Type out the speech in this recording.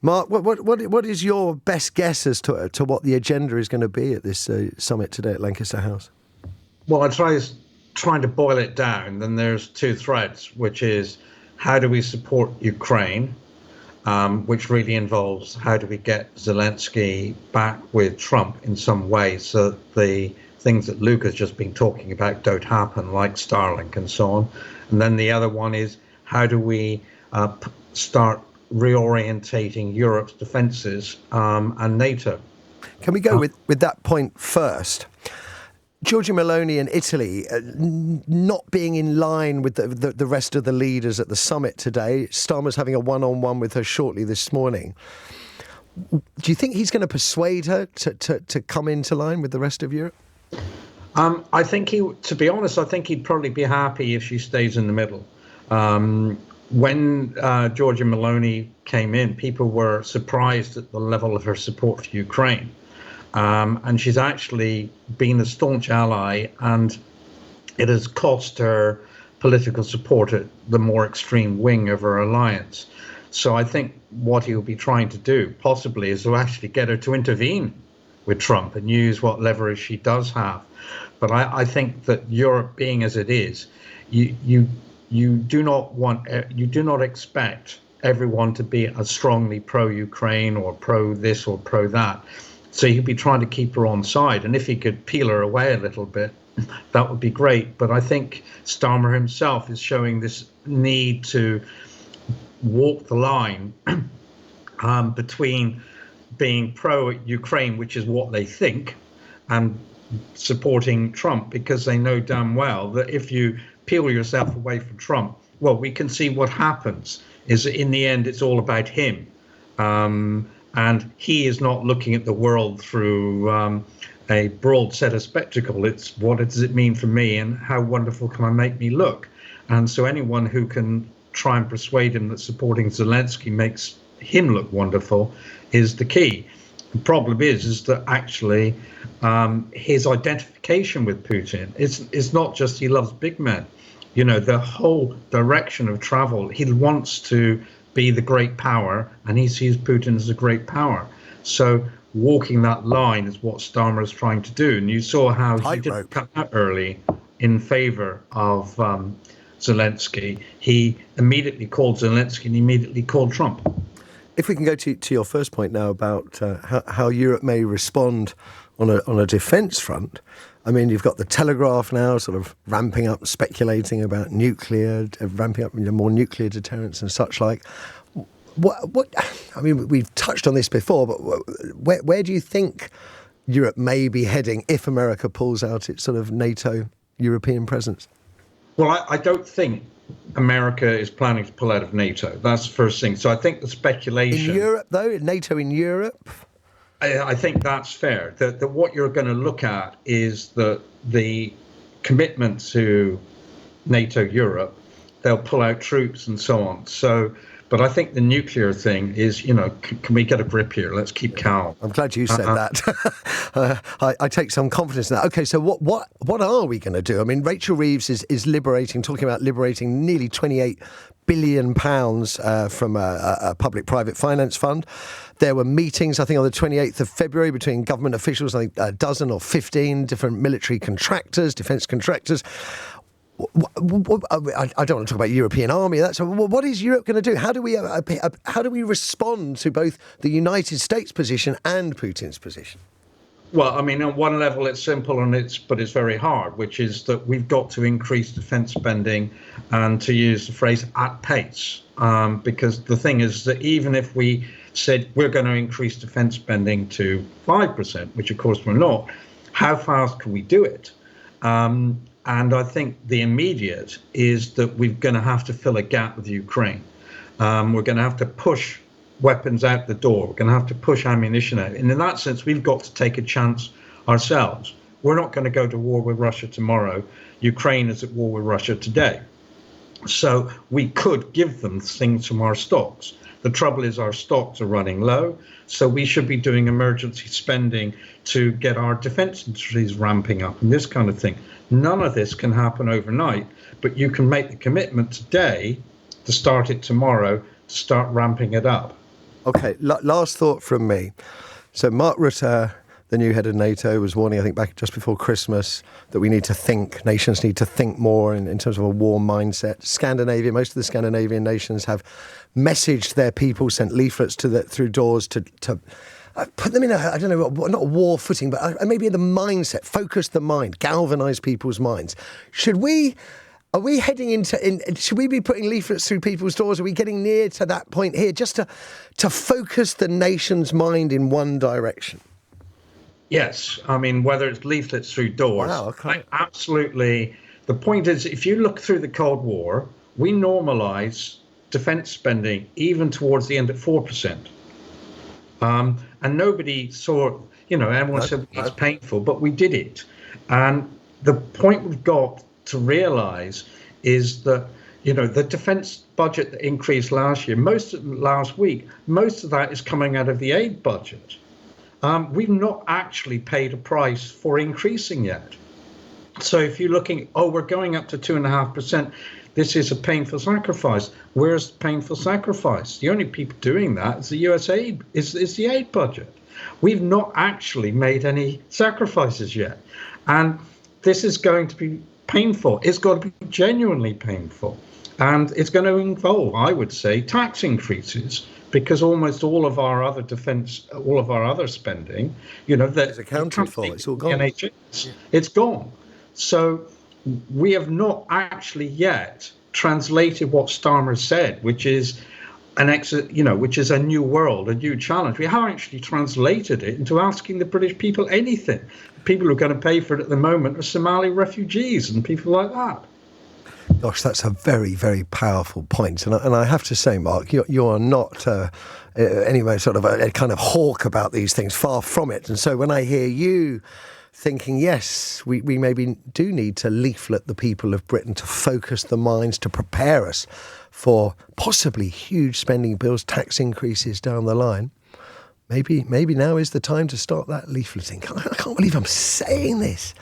Mark, what is your best guess as to what the agenda is going to be at this summit today at Lancaster House? Well, trying to boil it down, then there's two threads, which is how do we support Ukraine, which really involves how do we get Zelensky back with Trump in some way so that the things that Luke has just been talking about don't happen, like Starlink and so on. And then the other one is how do we start reorientating Europe's defences and NATO. Can we go with that point first? Giorgia Meloni and Italy not being in line with the rest of the leaders at the summit today. Starmer's having a one-on-one with her shortly this morning. Do you think he's going to persuade her to come into line with the rest of Europe? I think to be honest, I think he'd probably be happy if she stays in the middle. When Giorgia Meloni came in, people were surprised at the level of her support for Ukraine. And she's actually been a staunch ally, and it has cost her political support at the more extreme wing of her alliance. So I think what he'll be trying to do possibly is to actually get her to intervene with Trump and use what leverage she does have. But I think that Europe being as it is, you do not expect everyone to be as strongly pro-Ukraine or pro this or pro that. So he'd be trying to keep her on side. And if he could peel her away a little bit, that would be great. But I think Starmer himself is showing this need to walk the line between being pro-Ukraine, which is what they think, and supporting Trump, because they know damn well that if you peel yourself away from Trump, well, we can see what happens is that in the end, it's all about him. And he is not looking at the world through a broad set of spectacle. It's what does it mean for me and how wonderful can I make me look? And so anyone who can try and persuade him that supporting Zelensky makes him look wonderful is the key. The problem is that actually his identification with Putin is not just he loves big men. You know, the whole direction of travel, he wants to be the great power, and he sees Putin as a great power. So walking that line is what Starmer is trying to do. And you saw how he didn't come out early in favor of Zelensky. He immediately called Zelensky and immediately called Trump. If we can go to your first point now about how Europe may respond on a defence front. I mean, you've got the Telegraph now sort of ramping up, speculating about nuclear, ramping up more nuclear deterrence and such like. What? I mean, we've touched on this before, but where do you think Europe may be heading if America pulls out its sort of NATO European presence? Well, I don't think America is planning to pull out of NATO. That's the first thing. So I think the speculation... In Europe, though? NATO in Europe? I think that's fair. That what you're going to look at is the commitment to NATO Europe. They'll pull out troops and so on. So, but I think the nuclear thing is, you know, can we get a grip here? Let's keep calm. I'm glad you said that. I take some confidence in that. Okay, so what are we going to do? I mean, Rachel Reeves is talking about liberating nearly £28 billion from a public-private finance fund. There were meetings, I think, on the 28th of February between government officials, I think a dozen or 15 different military contractors, defence contractors. I don't want to talk about European army. What is Europe going to do? How do we respond to both the United States position and Putin's position? Well, I mean, on one level, it's simple, but it's very hard, which is that we've got to increase defence spending, and to use the phrase at pace, because the thing is that even if we said we're going to increase defence spending to 5%, which of course we're not, how fast can we do it? And I think the immediate is that we're going to have to fill a gap with Ukraine. We're going to have to push weapons out the door. We're going to have to push ammunition out. And in that sense, we've got to take a chance ourselves. We're not going to go to war with Russia tomorrow. Ukraine is at war with Russia today. So we could give them things from our stocks. The trouble is our stocks are running low, so we should be doing emergency spending to get our defence industries ramping up and this kind of thing. None of this can happen overnight, but you can make the commitment today to start it tomorrow, to start ramping it up. Okay, last thought from me. So Mark Rutte, the new head of NATO, was warning, I think, back just before Christmas, that nations need to think more in terms of a war mindset. Most of the Scandinavian nations have messaged their people, sent leaflets through doors to put them in not a war footing, but maybe in the mindset, focus the mind, galvanise people's minds. Are we heading should we be putting leaflets through people's doors? Are we getting near to that point here, just to focus the nation's mind in one direction? Yes, I mean, whether it's leaflets through doors, wow, okay. Absolutely. The point is, if you look through the Cold War, we normalise defence spending even towards the end at 4%. And nobody saw, everyone said it's painful, but we did it. And the point we've got to realise is that, the defence budget that increased last week, most of that is coming out of the aid budget. We've not actually paid a price for increasing yet. So if you're looking, we're going up to 2.5%, this is a painful sacrifice. Where's the painful sacrifice? The only people doing that is the US aid, is the aid budget. We've not actually made any sacrifices yet. And this is going to be painful. It's got to be genuinely painful. And it's going to involve, I would say, tax increases, because almost all of our other spending, that's accounted for. It's all gone. NHS, It's gone. So we have not actually yet translated what Starmer said, which is which is a new world, a new challenge. We haven't actually translated it into asking the British people anything. People who are going to pay for it at the moment are Somali refugees and people like that. Gosh, that's a very, very powerful point. And I have to say, Mark, you are not anyway sort of a kind of hawk about these things, far from it. And so when I hear you thinking, yes, we maybe do need to leaflet the people of Britain, to focus the minds, to prepare us for possibly huge spending bills, tax increases down the line, maybe now is the time to start that leafleting. I can't believe I'm saying this.